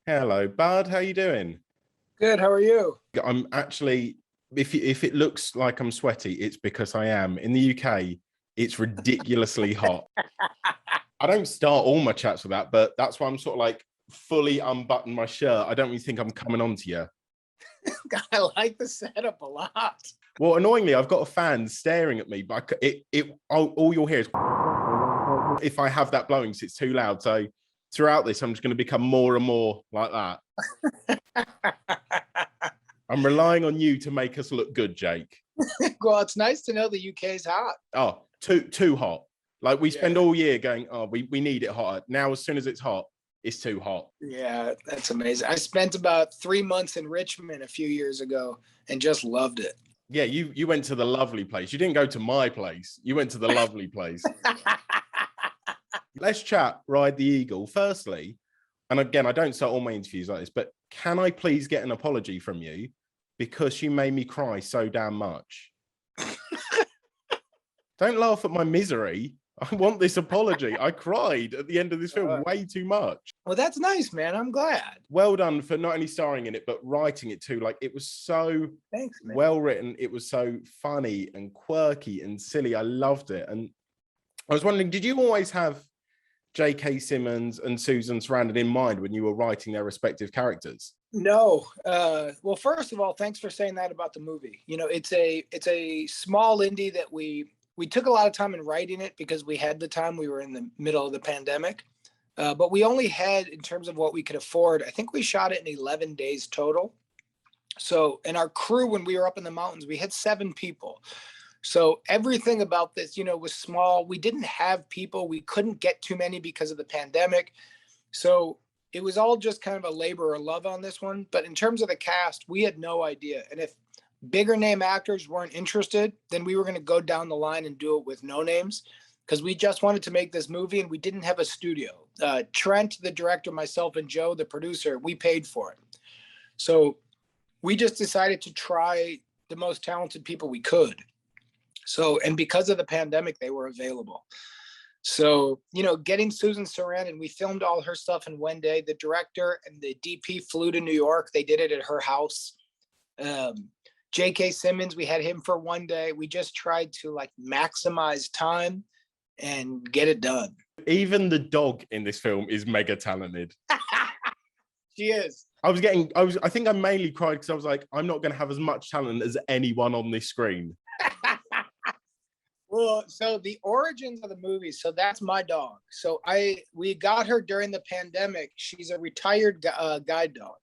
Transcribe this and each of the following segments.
Hello, bud. How you doing? Good. How are you? I'm actually, if it looks like I'm sweaty, it's because I am. In the UK, it's ridiculously hot. I don't start all my chats with that, but that's why I'm sort of like fully unbutton my shirt. I don't really think I'm coming on to you. I like the setup a lot. Well, annoyingly, I've got a fan staring at me, but all you'll hear is if I have that blowing, so it's too loud. So throughout this, I'm just going to become more and more like that. I'm relying on you to make us look good, Jake. Well, it's nice to know the UK's hot. Oh, too hot. Like we spend all year going, oh, we need it hotter. Now, as soon as it's hot, it's too hot. Yeah, that's amazing. I spent about 3 months in Richmond a few years ago and just loved it. Yeah, you went to the lovely place. You didn't go to my place. You went to the lovely place. Let's chat Ride the Eagle. Firstly, and again, I don't start all my interviews like this, but can I please get an apology from you because you made me cry so damn much? Don't laugh at my misery. I want this apology. I cried at the end of this film way too much. Well, that's nice, man. I'm glad. Well done for not only starring in it, but writing it too. Like, it was so well written. It was so funny and quirky and silly. I loved it. And I was wondering, did you always have J.K. Simmons and Susan Sarandon in mind when you were writing their respective characters? No. Well, first of all, thanks for saying that about the movie. You know, it's a small indie that we took a lot of time in writing it because we had the time. We were in the middle of the pandemic. But we only had, in terms of what we could afford, I think we shot it in 11 days total. So, and our crew, when we were up in the mountains, we had 7 people. So everything about this, was small. We didn't have people. We couldn't get too many because of the pandemic. So it was all just kind of a labor of love on this one. But in terms of the cast, we had no idea. And if bigger name actors weren't interested, then we were going to go down the line and do it with no names because we just wanted to make this movie and we didn't have a studio. Trent, the director, myself, and Joe, the producer, we paid for it. So we just decided to try the most talented people we could. So, and because of the pandemic, they were available. So, getting Susan Sarandon, we filmed all her stuff in one day. The director and the DP flew to New York. They did it at her house. J.K. Simmons, we had him for one day. We just tried to maximize time and get it done. Even the dog in this film is mega talented. She is. I think I mainly cried because I was like, I'm not going to have as much talent as anyone on this screen. Well, so the origins of the movie, so that's my dog. So we got her during the pandemic. She's a retired guide dog.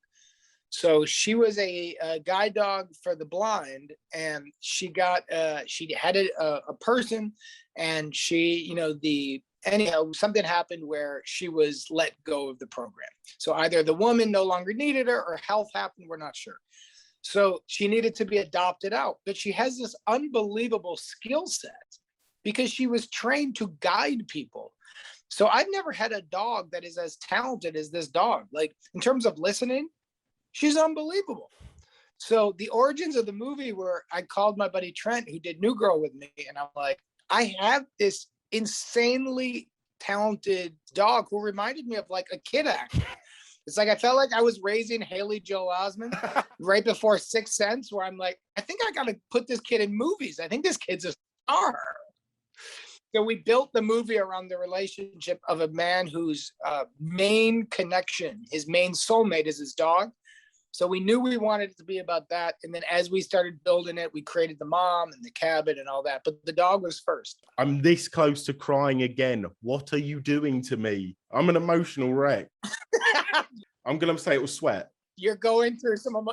So she was a guide dog for the blind, and she had a person, and anyhow, something happened where she was let go of the program. So either the woman no longer needed her or health happened, we're not sure. So she needed to be adopted out, but she has this unbelievable skill set because she was trained to guide people. So I've never had a dog that is as talented as this dog. Like, in terms of listening, she's unbelievable. So the origins of the movie were, I called my buddy Trent, who did New Girl with me, and I'm like, I have this insanely talented dog who reminded me of like a kid actor. It's like I felt like I was raising Haley Joel Osment right before Sixth Sense, where I'm like, I think I got to put this kid in movies. I think this kid's a star. So we built the movie around the relationship of a man whose main connection, his main soulmate, is his dog. So we knew we wanted it to be about that. And then as we started building it, we created the mom and the cabin and all that. But the dog was first. I'm this close to crying again. What are you doing to me? I'm an emotional wreck. I'm going to say it was sweat. You're going through some of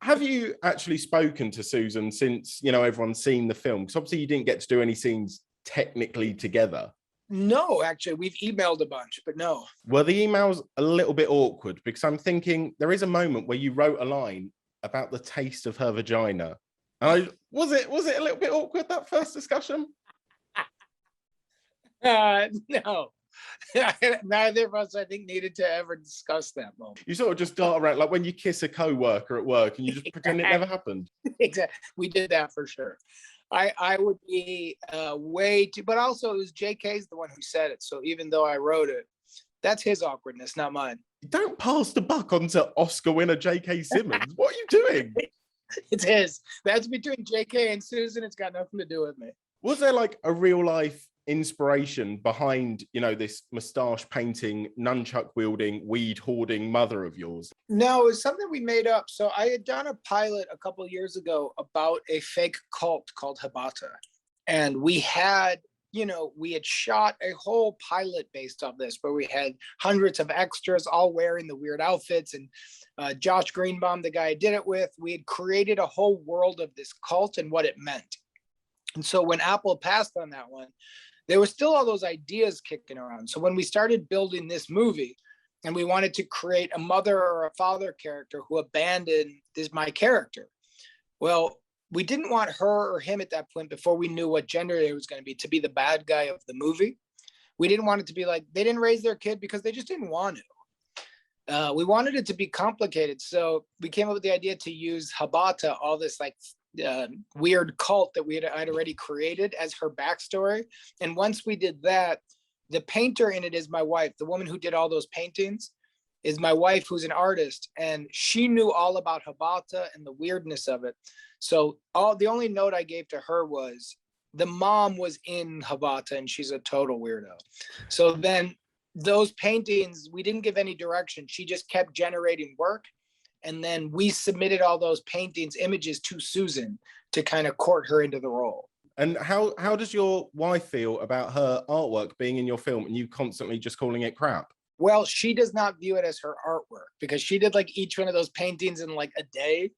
Have you actually spoken to Susan since, everyone's seen the film? Because obviously you didn't get to do any scenes technically together. No, actually, we've emailed a bunch, but no. Were the emails a little bit awkward? Because I'm thinking there is a moment where you wrote a line about the taste of her vagina. And was it a little bit awkward, that first discussion? No. Neither of us, I think, needed to ever discuss that moment. You sort of just dart around, like when you kiss a co-worker at work and you just pretend it never happened. Exactly. We did that for sure. I would be way too, but also it was JK's the one who said it. So even though I wrote it, That's his awkwardness, not mine. Don't pass the buck onto Oscar winner J.K. Simmons. What are you doing? It's his. That's between J.K. and Susan. It's got nothing to do with me. Was there like a real life inspiration behind, this mustache painting, nunchuck wielding, weed hoarding mother of yours? No, it's something we made up. So I had done a pilot a couple of years ago about a fake cult called Habata. And we had shot a whole pilot based off this, where we had hundreds of extras all wearing the weird outfits. And Josh Greenbaum, the guy I did it with, we had created a whole world of this cult and what it meant. And so when Apple passed on that one, there was still all those ideas kicking around. So when we started building this movie and we wanted to create a mother or a father character who abandoned my character, well, we didn't want her or him at that point, before we knew what gender it was going to be the bad guy of the movie. We didn't want it to be like they didn't raise their kid because they just didn't want to. We wanted it to be complicated. So we came up with the idea to use Habata, all this like weird cult that I'd already created, as her backstory. And once we did that, the painter in it is my wife. The woman who did all those paintings is my wife, who's an artist, and she knew all about Habata and the weirdness of it. So the only note I gave to her was the mom was in Habata and she's a total weirdo. So then those paintings, we didn't give any direction. She just kept generating work. And then we submitted all those paintings, images to Susan to kind of court her into the role. And how does your wife feel about her artwork being in your film and you constantly just calling it crap? Well, she does not view it as her artwork because she did like each one of those paintings in like a day.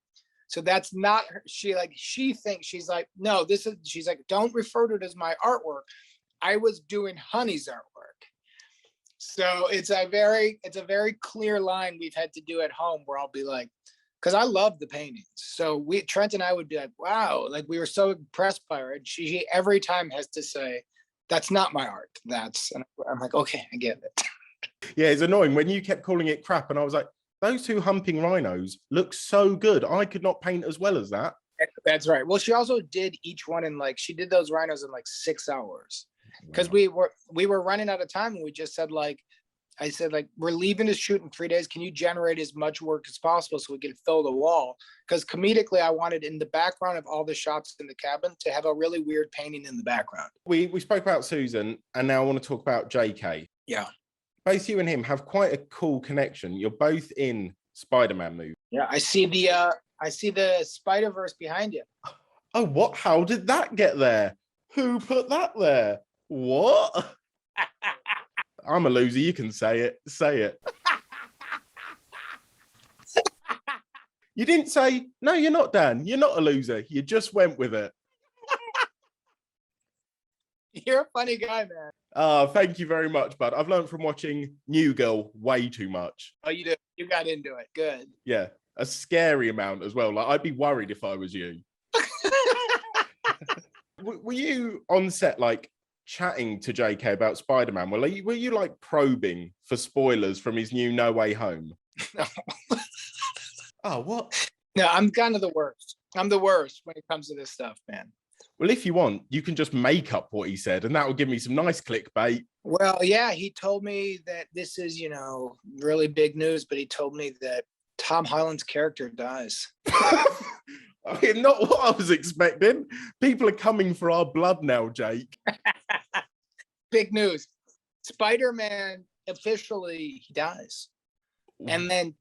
So that's not her. She thinks, she's like, no, she's like, don't refer to it as my artwork. I was doing Honey's artwork. So it's a very clear line we've had to do at home, where I'll be like, because I love the paintings. So Trent and I would be like, wow, like we were so impressed by her. And she every time has to say, that's not my art. And I'm like, okay, I get it. Yeah, it's annoying when you kept calling it crap. And I was like, those two humping rhinos look so good. I could not paint as well as that. That's right. Well, she also did each one in she did those rhinos in 6 hours. Because we were running out of time, and we just said I said we're leaving to shoot in 3 days. Can you generate as much work as possible so we can fill the wall? Because comedically, I wanted in the background of all the shots in the cabin to have a really weird painting in the background. We spoke about Susan, and now I want to talk about JK. Yeah. Both you and him have quite a cool connection. You're both in Spider-Man movies. Yeah, I see the Spider-Verse behind you. Oh, what? How did that get there? Who put that there? What? I'm a loser. You can say it. Say it. You didn't say, no, you're not, Dan. You're not a loser. You just went with it. You're a funny guy, man. Thank you very much, bud. I've learned from watching New Girl way too much. Oh, you did. You got into it. Good. Yeah. A scary amount as well. I'd be worried if I was you. Were you on set, chatting to JK about Spider-Man? Were you probing for spoilers from his new No Way Home? No. Oh, what? No, I'm kind of the worst. I'm the worst when it comes to this stuff, man. Well, if you want, you can just make up what he said, and that will give me some nice clickbait. Well, yeah, he told me that this is, really big news, but he told me that Tom Holland's character dies. I mean, not what I was expecting. People are coming for our blood now, Jake. Big news. Spider-Man officially he dies. And then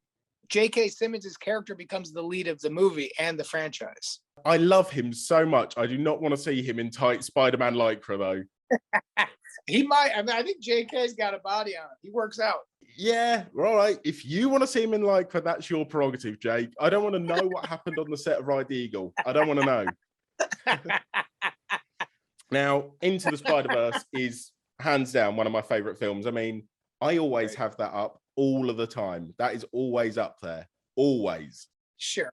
J.K. Simmons' character becomes the lead of the movie and the franchise. I love him so much. I do not want to see him in tight Spider-Man lycra, though. He might. I think J.K.'s got a body on him. He works out. Yeah, all right. If you want to see him in lycra, that's your prerogative, Jake. I don't want to know what happened on the set of Ride the Eagle. I don't want to know. Now, Into the Spider-Verse is hands down one of my favorite films. I mean, I always have that up all of the time. That is always up there. Always. Sure.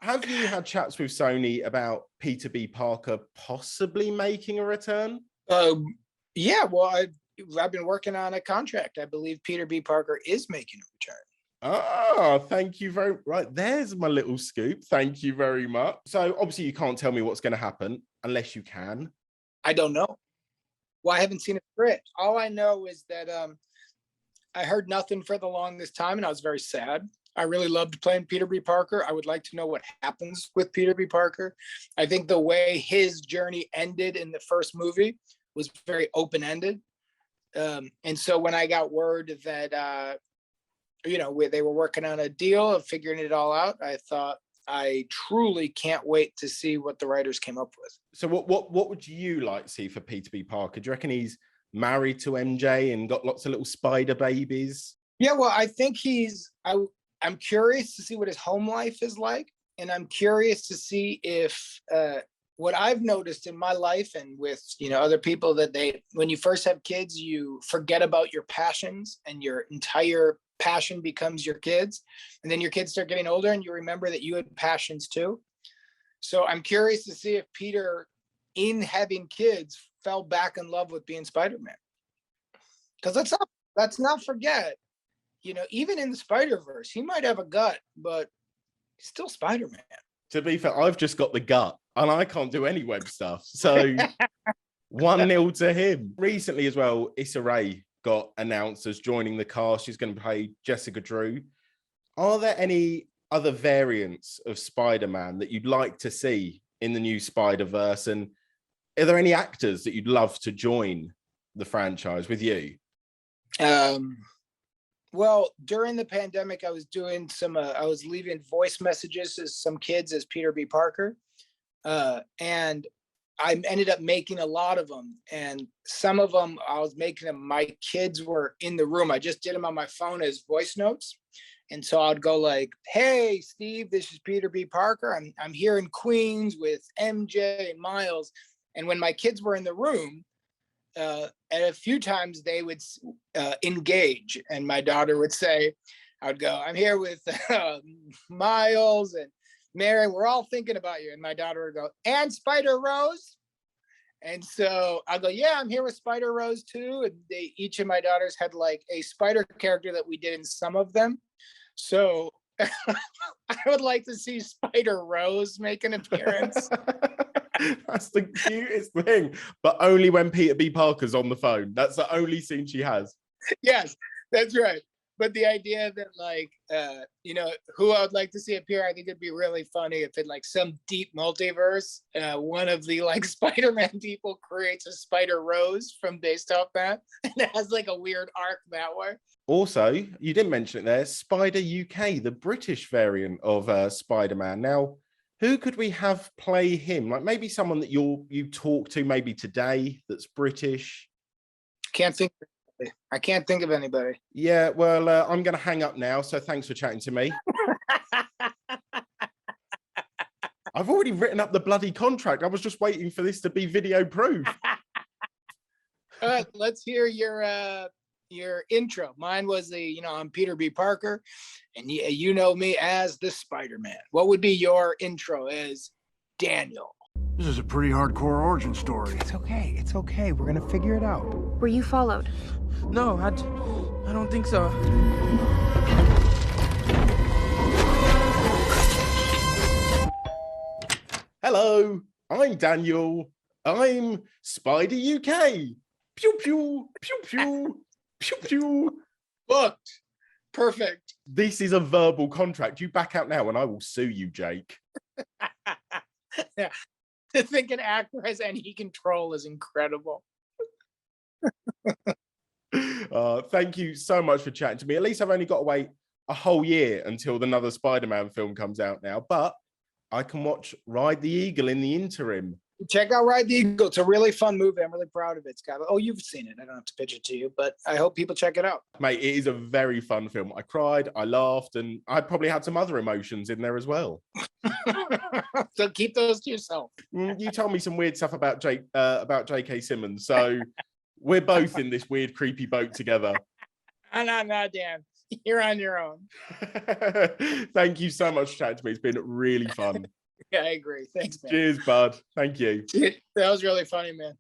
Have you had chats with Sony about Peter B. Parker possibly making a return? Yeah, well, I've been working on a contract. I believe Peter B. Parker is making a return. Ah, thank you very right. There's my little scoop. Thank you very much. So obviously you can't tell me what's going to happen unless you can. I don't know. Well, I haven't seen a script. All I know is that I heard nothing for the longest time, and I was very sad. I really loved playing Peter B. Parker. I would like to know what happens with Peter B. Parker. I think the way his journey ended in the first movie was very open-ended. And so when I got word that, they were working on a deal of figuring it all out, I thought, I truly can't wait to see what the writers came up with. So what would you like to see for Peter B. Parker? Do you reckon he's married to MJ and got lots of little spider babies? Yeah, well, I think I'm curious to see what his home life is like. And I'm curious to see if what I've noticed in my life and with, other people, that when you first have kids, you forget about your passions and your entire passion becomes your kids. And then your kids start getting older and you remember that you had passions too. So I'm curious to see if Peter, in having kids, fell back in love with being Spider-Man. Because let's not forget, even in the Spider-Verse, he might have a gut, but he's still Spider-Man. To be fair, I've just got the gut and I can't do any web stuff. So 1-0 to him. Recently as well, Issa Rae got announced as joining the cast. She's going to play Jessica Drew. Are there any other variants of Spider-Man that you'd like to see in the new Spider-Verse? And are there any actors that you'd love to join the franchise with you? Well, during the pandemic, I was doing I was leaving voice messages to some kids as Peter B. Parker. And I ended up making a lot of them. And some of them, I was making them, my kids were in the room. I just did them on my phone as voice notes. And so I'd go like, hey, Steve, this is Peter B. Parker. I'm here in Queens with MJ and Miles. And when my kids were in the room, and a few times they would engage, and my daughter would say, I would go, I'm here with Miles and Mary, we're all thinking about you. And my daughter would go, and Spider Rose. And so I go, yeah, I'm here with Spider Rose too. And each of my daughters had like a spider character that we did in some of them. So I would like to see Spider Rose make an appearance. That's the cutest thing, but only when Peter B. Parker's on the phone. That's the only scene she has. Yes, that's right. But the idea that who I would like to see appear, I think it'd be really funny if in like some deep multiverse, one of the like Spider-Man people creates a Spider Rose from based off that, and it has like a weird arc that way. Also, you didn't mention it there, Spider UK, the British variant of Spider-Man. Now, who could we have play him? Like maybe someone that you talk to maybe today that's British. I can't think of anybody. Yeah, well, I'm going to hang up now. So thanks for chatting to me. I've already written up the bloody contract. I was just waiting for this to be video proof. All right, let's hear your intro. Mine was I'm Peter B. Parker, and you know me as the Spider-Man. What would be your intro as Daniel? This is a pretty hardcore origin story. It's okay. It's okay. We're gonna figure it out. Were you followed? No, I don't think so. Hello, I'm Daniel. I'm Spider UK. Pew pew pew pew pew pew. Booked. Perfect. This is a verbal contract. You back out now, and I will sue you, Jake. Yeah. To think an actor has any control is incredible. Thank you so much for chatting to me. At least I've only got to wait a whole year until another Spider-Man film comes out now, but I can watch Ride the Eagle in the interim. Check out Ride the Eagle. It's a really fun movie. I'm really proud of it, Scott. Oh, you've seen it. I don't have to pitch it to you, but I hope people check it out. Mate, it is a very fun film. I cried, I laughed, and I probably had some other emotions in there as well. So keep those to yourself. You told me some weird stuff about J.K. Simmons, so we're both in this weird, creepy boat together. No, Dan. You're on your own. Thank you so much for chatting to me. It's been really fun. Yeah, I agree. Thanks, man. Cheers, bud. Thank you. That was really funny, man.